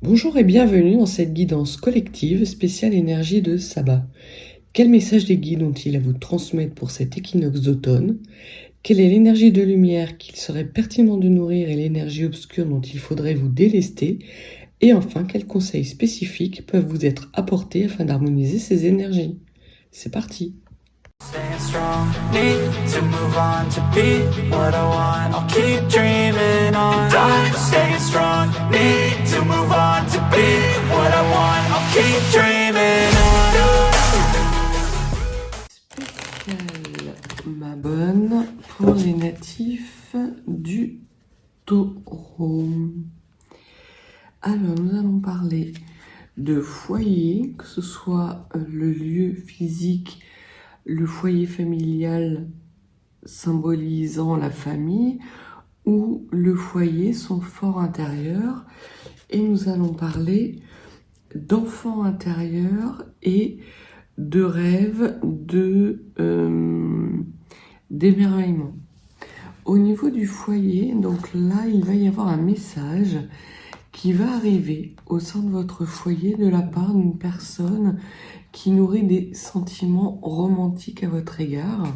Bonjour et bienvenue dans cette guidance collective spéciale énergie de sabbat. Quel message les guides ont-ils à vous transmettre pour cet équinoxe d'automne? Quelle est l'énergie de lumière qu'il serait pertinent de nourrir et l'énergie obscure dont il faudrait vous délester? Et enfin, quels conseils spécifiques peuvent vous être apportés afin d'harmoniser ces énergies? C'est parti! Staying strong, need to move on to be what I want. I'll keep dreaming on. And I'm staying strong, need to move on to be what I want. I'll keep dreaming Spécial, ma bonne, pour les natifs du Taureau. Alors, nous allons parler de foyer, que ce soit le lieu physique, le foyer familial symbolisant la famille, ou le foyer, son fort intérieur. Et nous allons parler d'enfants intérieurs et de rêves, d'émerveillement. Au niveau du foyer, donc là, il va y avoir un message qui va arriver au sein de votre foyer de la part d'une personne qui nourrit des sentiments romantiques à votre égard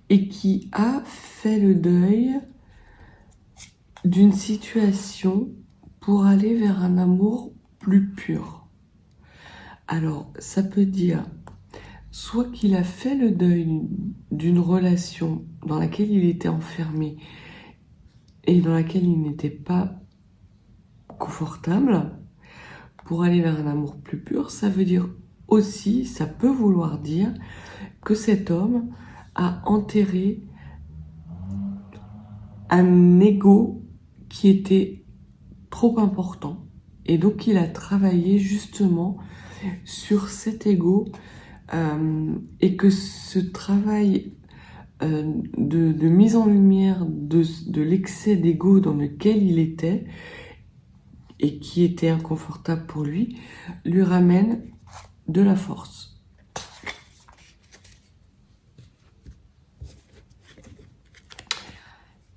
et qui a fait le deuil d'une situation pour aller vers un amour plus pur. Alors, ça peut dire soit qu'il a fait le deuil d'une relation dans laquelle il était enfermé et dans laquelle il n'était pas confortable, pour aller vers un amour plus pur. Ça veut dire aussi, ça peut vouloir dire que cet homme a enterré un ego qui était trop important. Et donc, il a travaillé justement sur cet ego et que ce travail de mise en lumière de l'excès d'ego dans lequel il était et qui était inconfortable pour lui ramène de la force.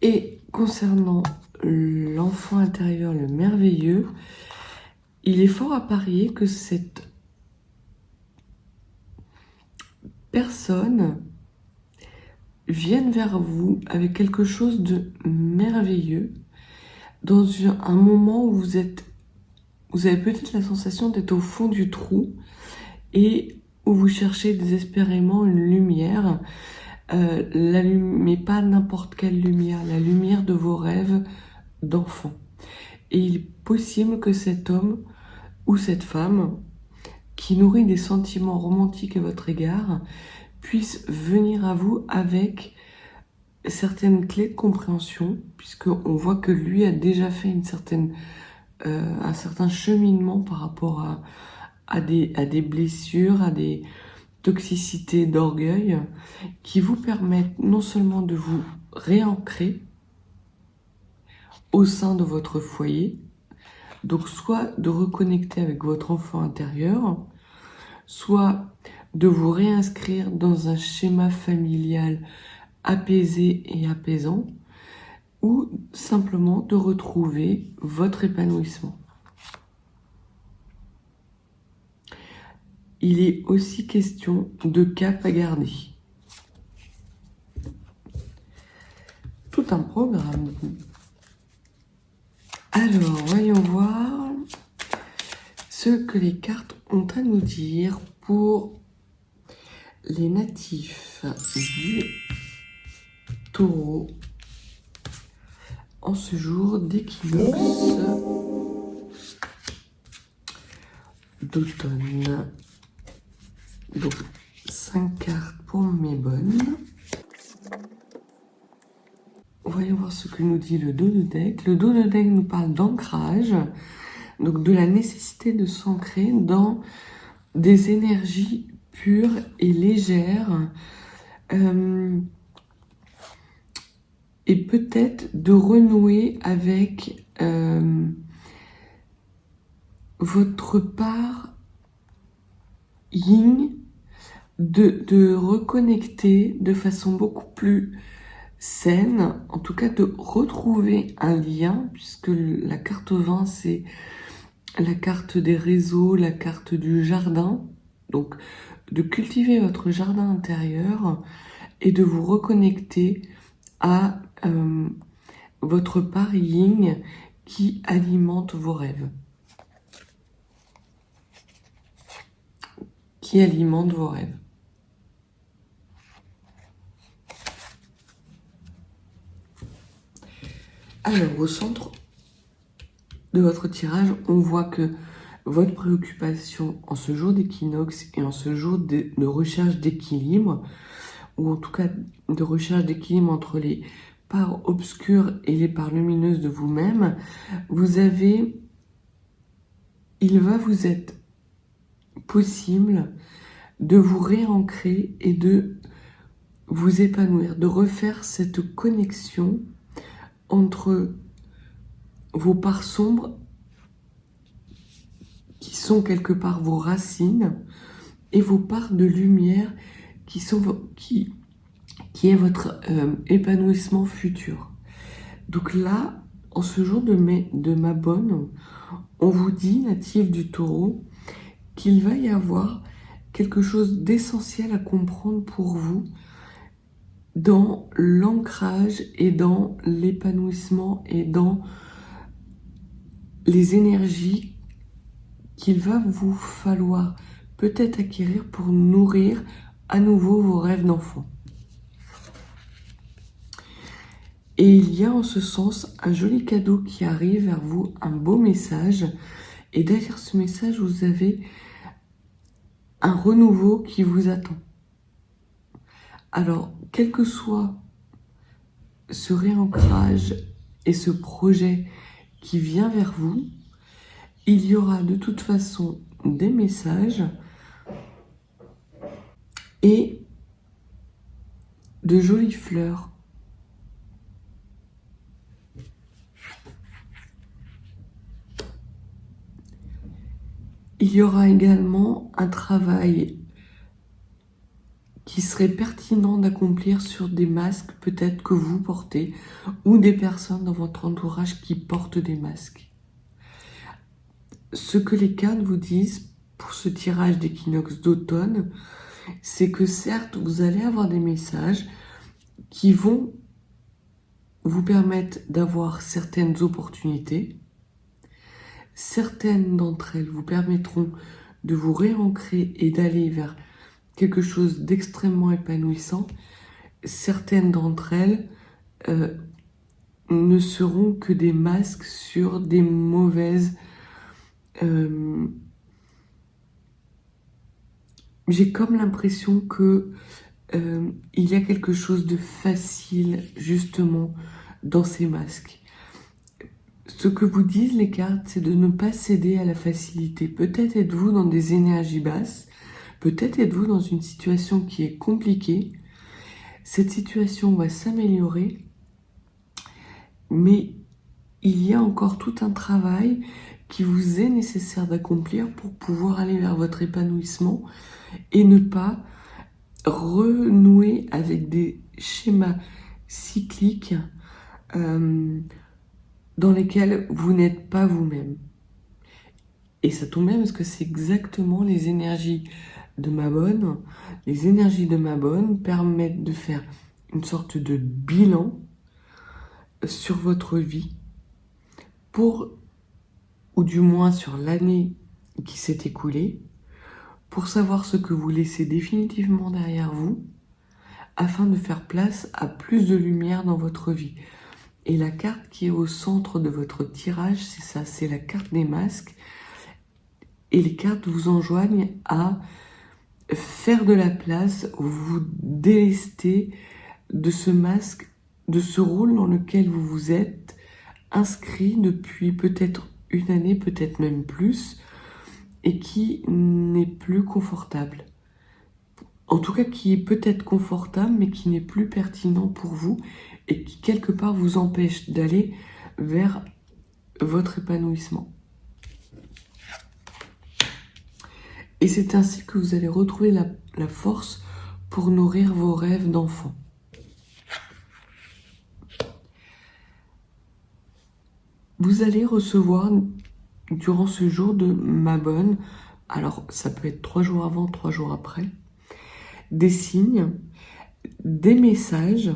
Et concernant l'enfant intérieur, le merveilleux, il est fort à parier que cette personne vienne vers vous avec quelque chose de merveilleux dans un moment où vous avez peut-être la sensation d'être au fond du trou et où vous cherchez désespérément une lumière, mais pas n'importe quelle lumière, la lumière de vos rêves d'enfant. Et il est possible que cet homme ou cette femme qui nourrit des sentiments romantiques à votre égard puisse venir à vous avec certaines clés de compréhension, puisqu'on voit que lui a déjà fait un certain cheminement par rapport à des blessures, à des toxicités d'orgueil, qui vous permettent non seulement de vous réancrer au sein de votre foyer, donc soit de reconnecter avec votre enfant intérieur, soit de vous réinscrire dans un schéma familial apaisé et apaisant, ou simplement de retrouver votre épanouissement. Il est aussi question de cap à garder. Tout un programme. Alors, voyons voir ce que les cartes ont à nous dire pour les natifs du Taureau en ce jour d'équinoxe d'automne. Donc 5 cartes pour mes bonnes. Voyons voir ce que nous dit le dos de deck. Le dos de deck nous parle d'ancrage, donc de la nécessité de s'ancrer dans des énergies pures et légères, et peut-être de renouer avec votre part yin, de reconnecter de façon beaucoup plus saine, en tout cas de retrouver un lien, puisque la carte 20, c'est la carte des réseaux, la carte du jardin. Donc, de cultiver votre jardin intérieur et de vous reconnecter à votre part yin qui alimente vos rêves. Qui alimente vos rêves. Alors, au centre de votre tirage, on voit que votre préoccupation en ce jour d'équinoxe et en ce jour de recherche d'équilibre, ou en tout cas de recherche d'équilibre entre les parts obscures et les parts lumineuses de vous-même, il va vous être possible de vous réancrer et de vous épanouir, de refaire cette connexion entre vos parts sombres qui sont quelque part vos racines et vos parts de lumière qui est votre épanouissement futur. Donc là, en ce jour de Mabon, on vous dit, natif du Taureau, qu'il va y avoir quelque chose d'essentiel à comprendre pour vous dans l'ancrage et dans l'épanouissement et dans les énergies qu'il va vous falloir peut-être acquérir pour nourrir à nouveau vos rêves d'enfant. Et il y a en ce sens un joli cadeau qui arrive vers vous, un beau message. Et derrière ce message, vous avez un renouveau qui vous attend. Alors, quel que soit ce réancrage et ce projet qui vient vers vous, il y aura de toute façon des messages et de jolies fleurs. Il y aura également un travail qui serait pertinent d'accomplir sur des masques peut-être que vous portez ou des personnes dans votre entourage qui portent des masques. Ce que les cartes vous disent pour ce tirage d'équinoxe d'automne, c'est que certes, vous allez avoir des messages qui vont vous permettre d'avoir certaines opportunités. Certaines d'entre elles vous permettront de vous réancrer et d'aller vers quelque chose d'extrêmement épanouissant. Certaines d'entre elles ne seront que des masques sur des mauvaises... J'ai comme l'impression que il y a quelque chose de facile justement dans ces masques. Ce que vous disent les cartes, c'est de ne pas céder à la facilité. Peut-être êtes-vous dans des énergies basses, peut-être êtes-vous dans une situation qui est compliquée. Cette situation va s'améliorer, mais il y a encore tout un travail qui vous est nécessaire d'accomplir pour pouvoir aller vers votre épanouissement et ne pas renouer avec des schémas cycliques dans lesquels vous n'êtes pas vous-même. Et ça tombe bien parce que c'est exactement les énergies de Mabon. Les énergies de Mabon permettent de faire une sorte de bilan sur votre vie ou du moins sur l'année qui s'est écoulée, pour savoir ce que vous laissez définitivement derrière vous, afin de faire place à plus de lumière dans votre vie. Et la carte qui est au centre de votre tirage, c'est ça, c'est la carte des masques. Et les cartes vous enjoignent à faire de la place, vous délester de ce masque, de ce rôle dans lequel vous vous êtes inscrit depuis peut-être une année, peut-être même plus, et qui n'est plus confortable. En tout cas, qui est peut-être confortable, mais qui n'est plus pertinent pour vous et qui, quelque part, vous empêche d'aller vers votre épanouissement. Et c'est ainsi que vous allez retrouver la force pour nourrir vos rêves d'enfant. Vous allez recevoir durant ce jour de Mabon, alors ça peut être 3 jours avant, 3 jours après, des signes, des messages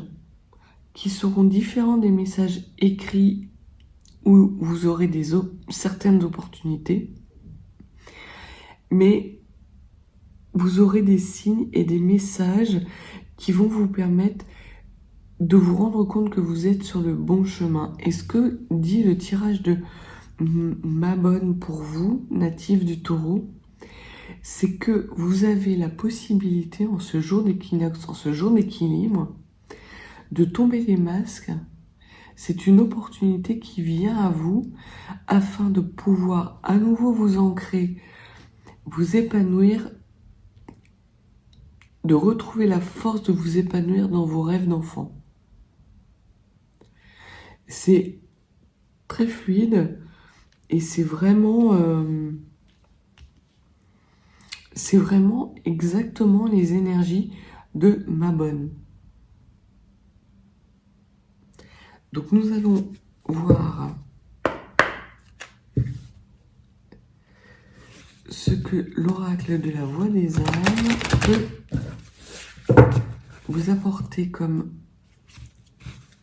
qui seront différents des messages écrits où vous aurez certaines opportunités, mais vous aurez des signes et des messages qui vont vous permettre de vous rendre compte que vous êtes sur le bon chemin. Et ce que dit le tirage de Mabon pour vous, natif du Taureau, c'est que vous avez la possibilité en ce jour d'équinoxe, en ce jour d'équilibre, de tomber les masques. C'est une opportunité qui vient à vous afin de pouvoir à nouveau vous ancrer, vous épanouir, de retrouver la force de vous épanouir dans vos rêves d'enfant. C'est très fluide et c'est vraiment exactement les énergies de Mabon. Donc nous allons voir ce que l'oracle de la voix des âmes peut vous apporter comme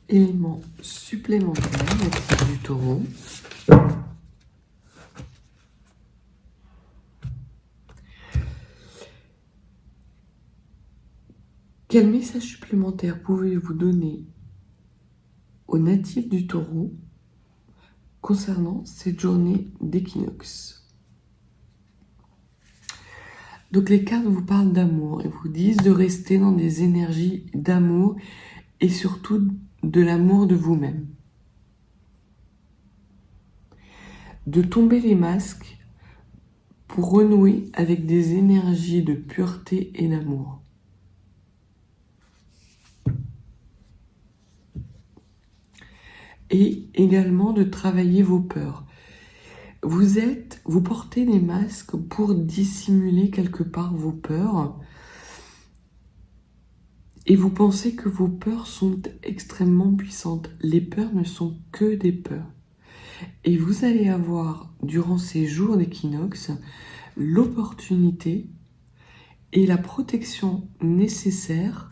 élément supplémentaire natif du Taureau. Quel message supplémentaire pouvez-vous donner aux natifs du Taureau concernant cette journée d'équinoxe? Donc les cartes vous parlent d'amour et vous disent de rester dans des énergies d'amour et surtout de l'amour de vous-même. De tomber les masques pour renouer avec des énergies de pureté et d'amour. Et également de travailler vos peurs. Vous portez des masques pour dissimuler quelque part vos peurs. Et vous pensez que vos peurs sont extrêmement puissantes. Les peurs ne sont que des peurs. Et vous allez avoir, durant ces jours d'équinoxe, l'opportunité et la protection nécessaire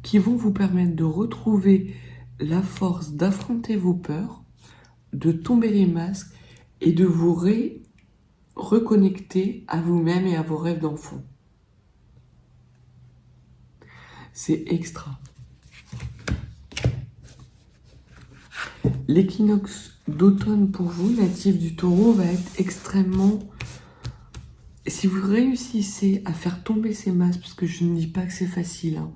qui vont vous permettre de retrouver la force d'affronter vos peurs, de tomber les masques et de vous reconnecter à vous-même et à vos rêves d'enfant. C'est extra. L'équinoxe d'automne pour vous, natif du Taureau, va être extrêmement... Si vous réussissez à faire tomber ces masques, parce que je ne dis pas que c'est facile, hein,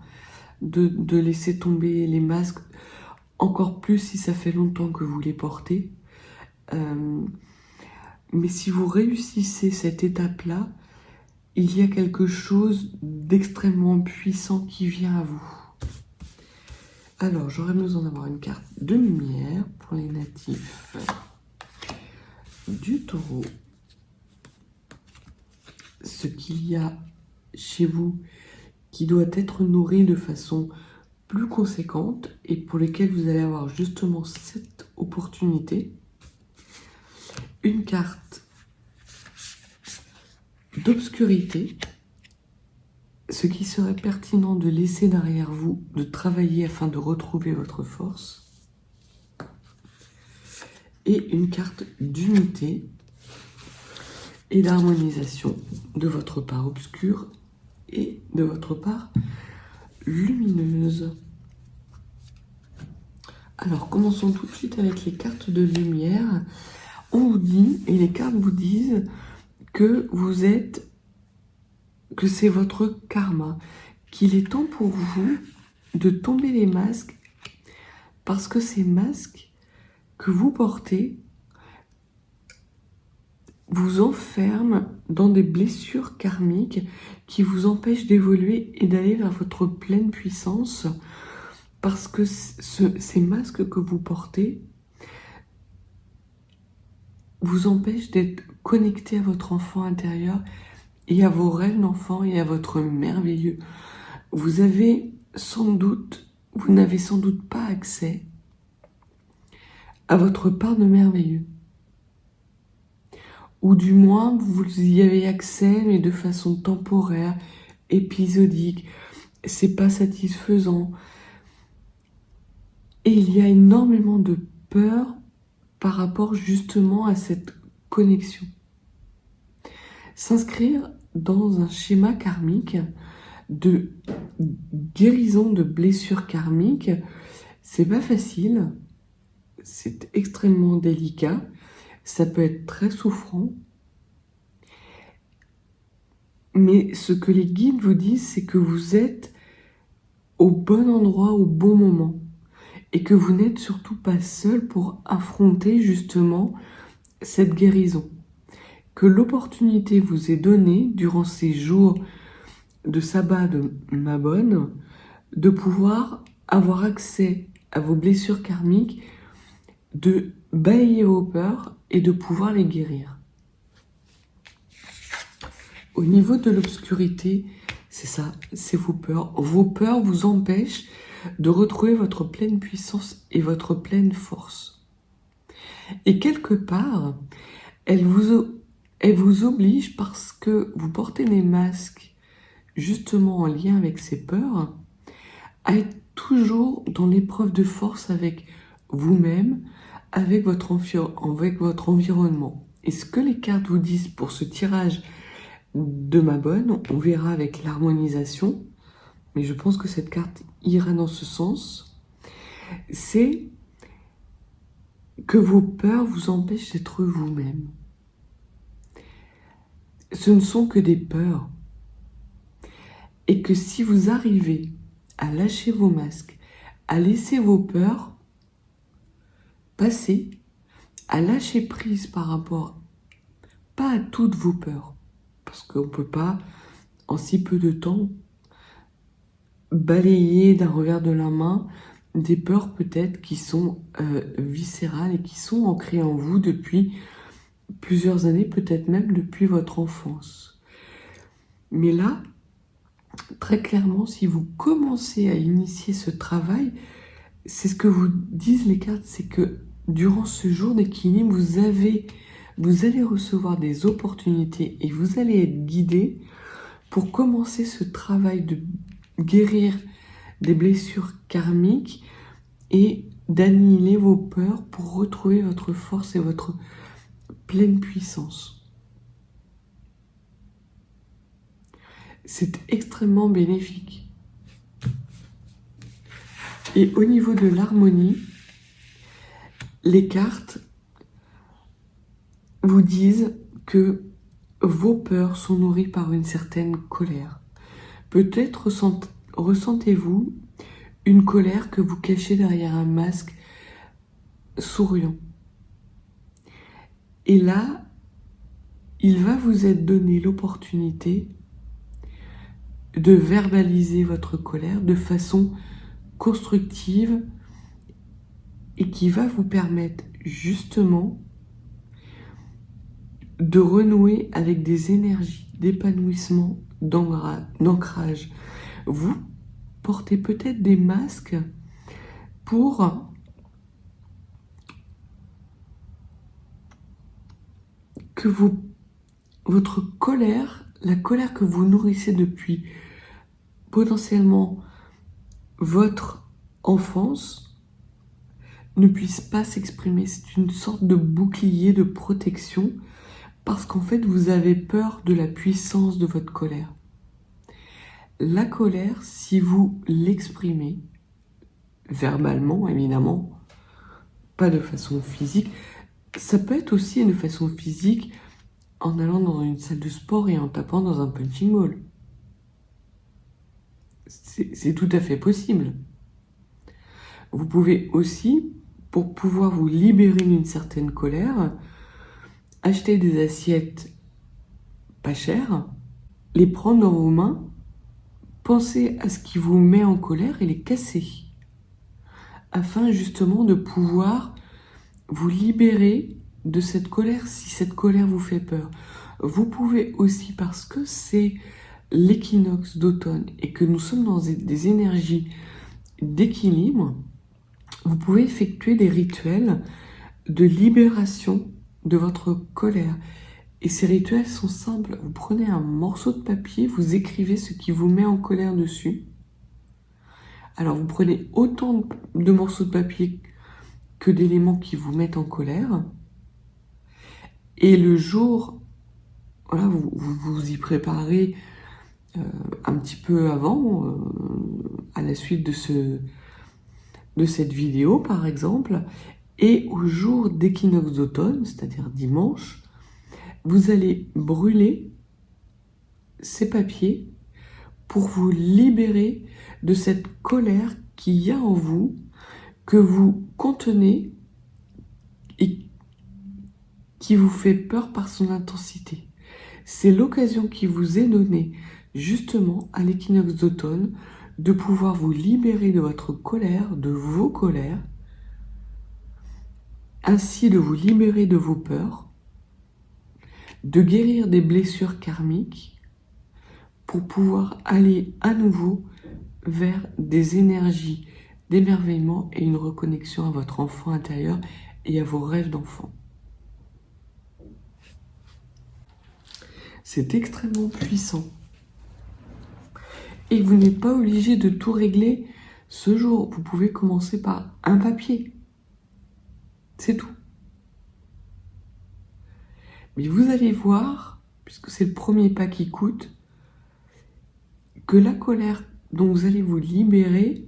de laisser tomber les masques, encore plus si ça fait longtemps que vous les portez. Mais si vous réussissez cette étape-là, il y a quelque chose d'extrêmement puissant qui vient à vous. Alors, j'aurais besoin d'avoir une carte de lumière pour les natifs du Taureau. Ce qu'il y a chez vous qui doit être nourri de façon plus conséquente et pour lesquels vous allez avoir justement cette opportunité. Une carte d'obscurité, ce qui serait pertinent de laisser derrière vous, de travailler afin de retrouver votre force. Et une carte d'unité et d'harmonisation de votre part obscure et de votre part lumineuse. Alors, commençons tout de suite avec les cartes de lumière. On vous dit, et les cartes vous disent, que c'est votre karma, qu'il est temps pour vous de tomber les masques, parce que ces masques que vous portez vous enferment dans des blessures karmiques qui vous empêchent d'évoluer et d'aller vers votre pleine puissance, parce que ces masques que vous portez vous empêchent d'être connecté à votre enfant intérieur et à vos rêves d'enfant et à votre merveilleux. Vous n'avez sans doute pas accès à votre part de merveilleux. Ou du moins, vous y avez accès, mais de façon temporaire, épisodique. C'est pas satisfaisant. Et il y a énormément de peur par rapport justement à cette connexion. S'inscrire dans un schéma karmique de guérison de blessures karmiques, c'est pas facile, c'est extrêmement délicat, ça peut être très souffrant. Mais ce que les guides vous disent, c'est que vous êtes au bon endroit, au bon moment. Et que vous n'êtes surtout pas seul pour affronter justement cette guérison. Que l'opportunité vous est donnée durant ces jours de sabbat de Mabon de pouvoir avoir accès à vos blessures karmiques, de balayer vos peurs et de pouvoir les guérir. Au niveau de l'obscurité, c'est ça, c'est vos peurs. Vos peurs vous empêchent de retrouver votre pleine puissance et votre pleine force. Et quelque part, elle vous oblige parce que vous portez des masques justement en lien avec ces peurs, à être toujours dans l'épreuve de force avec vous-même, avec votre environnement. Et ce que les cartes vous disent pour ce tirage de Mabon, on verra avec l'harmonisation, mais je pense que cette carte ira dans ce sens, c'est que vos peurs vous empêchent d'être vous-même. Ce ne sont que des peurs. Et que si vous arrivez à lâcher vos masques, à laisser vos peurs passer, à lâcher prise par rapport, pas à toutes vos peurs, parce qu'on ne peut pas, en si peu de temps, balayer d'un revers de la main des peurs peut-être qui sont viscérales et qui sont ancrées en vous depuis plusieurs années, peut-être même depuis votre enfance. Mais là, très clairement, si vous commencez à initier ce travail, c'est ce que vous disent les cartes, c'est que durant ce jour d'équilibre, vous allez recevoir des opportunités et vous allez être guidé pour commencer ce travail de guérir des blessures karmiques et d'annihiler vos peurs pour retrouver votre force et votre pleine puissance. C'est extrêmement bénéfique. Et au niveau de l'harmonie, les cartes vous disent que vos peurs sont nourries par une certaine colère. Peut-être ressentez-vous une colère que vous cachez derrière un masque souriant. Et là, il va vous être donné l'opportunité de verbaliser votre colère de façon constructive et qui va vous permettre justement de renouer avec des énergies d'épanouissement, d'ancrage. Vous portez peut-être des masques pour que votre colère, la colère que vous nourrissez depuis potentiellement votre enfance, ne puisse pas s'exprimer. C'est une sorte de bouclier de protection parce qu'en fait, vous avez peur de la puissance de votre colère. La colère, si vous l'exprimez, verbalement évidemment, pas de façon physique, ça peut être aussi de façon physique en allant dans une salle de sport et en tapant dans un punching ball. C'est tout à fait possible. Vous pouvez aussi, pour pouvoir vous libérer d'une certaine colère, acheter des assiettes pas chères, les prendre dans vos mains, penser à ce qui vous met en colère et les casser, afin justement de pouvoir vous libérer de cette colère si cette colère vous fait peur. Vous pouvez aussi, parce que c'est l'équinoxe d'automne et que nous sommes dans des énergies d'équilibre, vous pouvez effectuer des rituels de libération de votre colère. Et ces rituels sont simples. Vous prenez un morceau de papier, vous écrivez ce qui vous met en colère dessus. Alors vous prenez autant de morceaux de papier que d'éléments qui vous mettent en colère. Et le jour, voilà, vous y préparez un petit peu avant, à la suite de cette vidéo par exemple. Et au jour d'équinoxe d'automne, c'est-à-dire dimanche, vous allez brûler ces papiers pour vous libérer de cette colère qu'il y a en vous, que vous contenez et qui vous fait peur par son intensité. C'est l'occasion qui vous est donnée, justement, à l'équinoxe d'automne, de pouvoir vous libérer de votre colère, de vos colères, ainsi de vous libérer de vos peurs, de guérir des blessures karmiques, pour pouvoir aller à nouveau vers des énergies d'émerveillement et une reconnexion à votre enfant intérieur et à vos rêves d'enfant. C'est extrêmement puissant. Et vous n'êtes pas obligé de tout régler ce jour. Vous pouvez commencer par un papier. C'est tout. Mais vous allez voir, puisque c'est le premier pas qui coûte, que la colère dont vous allez vous libérer,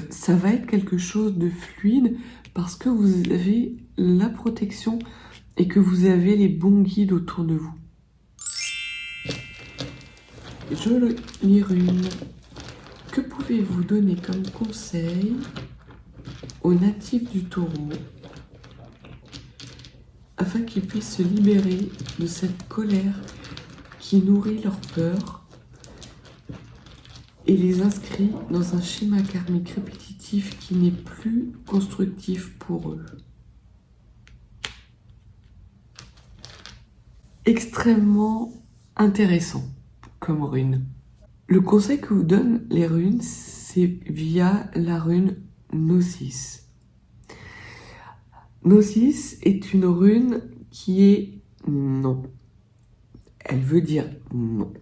ça va être quelque chose de fluide parce que vous avez la protection et que vous avez les bons guides autour de vous. Je lis une. Que pouvez-vous donner comme conseil aux natifs du Taureau afin qu'ils puissent se libérer de cette colère qui nourrit leur peur et les inscrit dans un schéma karmique répétitif qui n'est plus constructif pour eux? Extrêmement intéressant comme rune. Le conseil que vous donnent les runes, c'est via la rune Gnosis. Gnosis est une rune qui est non. Elle veut dire non.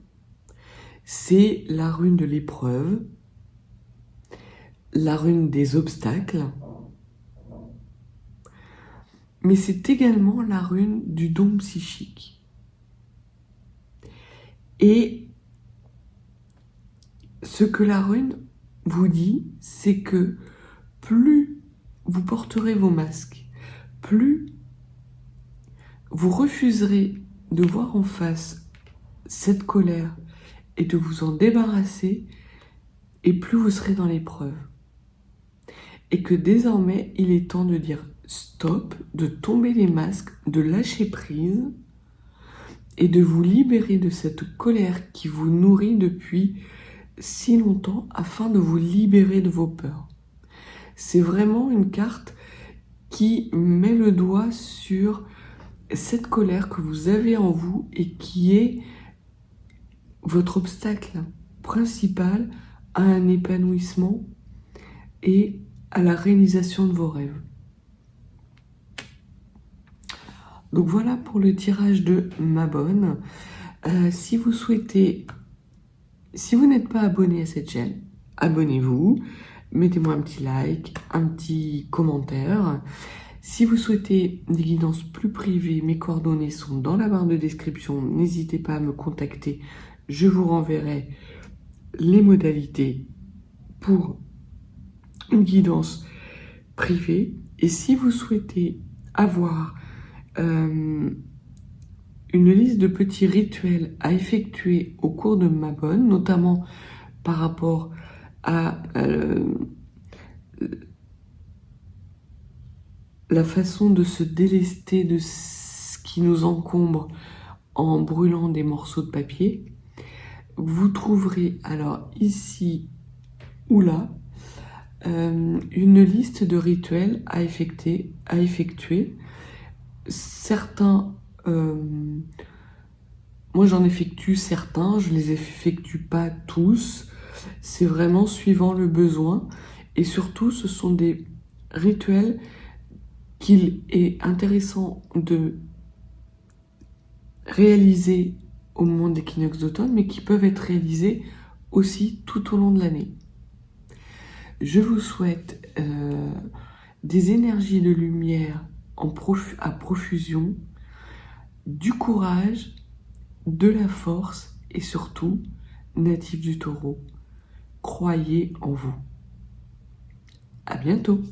C'est la rune de l'épreuve, la rune des obstacles, mais c'est également la rune du don psychique. Et ce que la rune vous dit, c'est que plus vous porterez vos masques, plus vous refuserez de voir en face cette colère et de vous en débarrasser, et plus vous serez dans l'épreuve. Et que désormais, il est temps de dire stop, de tomber les masques, de lâcher prise et de vous libérer de cette colère qui vous nourrit depuis si longtemps afin de vous libérer de vos peurs. C'est vraiment une carte qui met le doigt sur cette colère que vous avez en vous et qui est votre obstacle principal à un épanouissement et à la réalisation de vos rêves. Donc voilà pour le tirage de Mabon. Si vous n'êtes pas abonné à cette chaîne, abonnez-vous, mettez-moi un petit like, un petit commentaire. Si vous souhaitez des guidances plus privées, mes coordonnées sont dans la barre de description. N'hésitez pas à me contacter. Je vous renverrai les modalités pour une guidance privée. Et si vous souhaitez avoir une liste de petits rituels à effectuer au cours de Mabon, notamment par rapport à la façon de se délester de ce qui nous encombre en brûlant des morceaux de papier, vous trouverez alors ici ou là une liste de rituels à effectuer. Certains, moi j'en effectue certains, je les effectue pas tous, c'est vraiment suivant le besoin, et surtout ce sont des rituels qu'il est intéressant de réaliser au moment des équinoxes d'automne, mais qui peuvent être réalisés aussi tout au long de l'année. Je vous souhaite des énergies de lumière à profusion, du courage, de la force et surtout, natif du Taureau, croyez en vous. À bientôt.